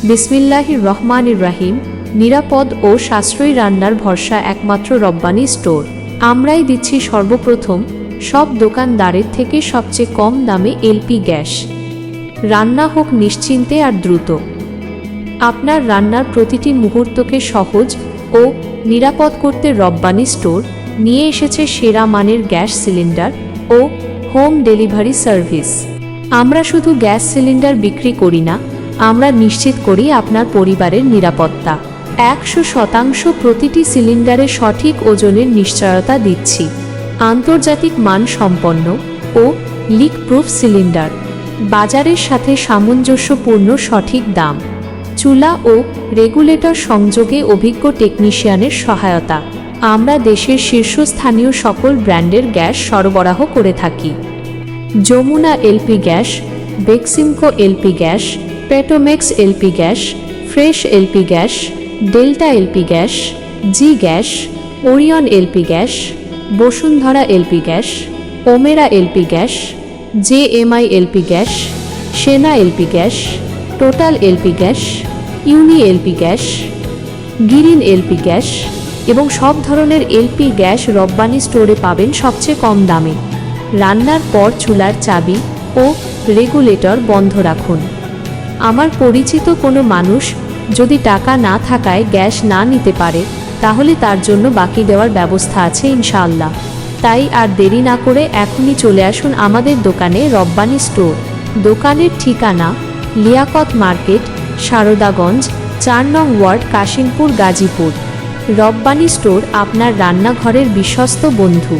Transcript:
বিসমিল্লাহির রহমানির রহিম। নিরাপদ ও সাশ্রয়ী রান্নার ভরসা একমাত্র রব্বানী স্টোর। আমরাই দিচ্ছি সর্বপ্রথম সব দোকানদারের থেকে সবচেয়ে কম দামে এলপি গ্যাস। রান্না হোক নিশ্চিন্তে আর দ্রুত। আপনার রান্নার প্রতিটি মুহূর্তকে সহজ ও নিরাপদ করতে রব্বানী স্টোর নিয়ে এসেছে সেরা মানের গ্যাস সিলিন্ডার ও হোম ডেলিভারি সার্ভিস। আমরা শুধু গ্যাস সিলিন্ডার বিক্রি করি না, আমরা নিশ্চিত করি আপনার পরিবারের নিরাপত্তা। 100% প্রতিটি সিলিন্ডারে সঠিক ওজনের নিশ্চয়তা দিচ্ছি। আন্তর্জাতিক মান সম্পন্ন ও লিক প্রুফ সিলিন্ডার, বাজারের সাথে সামঞ্জস্যপূর্ণ সঠিক দাম, চুলা ও রেগুলেটর সংযোগে অভিজ্ঞ টেকনিশিয়ানের সহায়তা। আমরা দেশের শীর্ষস্থানীয় সকল ব্র্যান্ডের গ্যাস সরবরাহ করে থাকি। Jamuna LP gas, Beximco LP gas, Petromax LP gas, Fresh LP gas, Delta LP gas, G gas, Orion LP gas, Bashundhara LP gas, Omera LP gas, JMI LP gas, Sena LP gas, Total LP gas, Uni LP gas, Green LP gas এবং সব ধরনের LP gas Rabbani স্টোরে পাবেন সবচেয়ে কম দামে। রান্নার পর চুলার চাবি ও রেগুলেটর বন্ধ রাখুন। আমার পরিচিত কোনো মানুষ যদি টাকা না থাকায় গ্যাস না নিতে পারে, তাহলে তার জন্য বাকি দেওয়ার ব্যবস্থা আছে ইনশাআল্লাহ। তাই আর দেরি না করে এখনই চলে আসুন আমাদের দোকানে রব্বানী স্টোর। দোকানের ঠিকানা লিয়াকত মার্কেট, সারদাগঞ্জ, 4 নং ওয়ার্ড, কাশিমপুর, গাজীপুর। রব্বানী স্টোর আপনার রান্নাঘরের বিশ্বস্ত বন্ধু।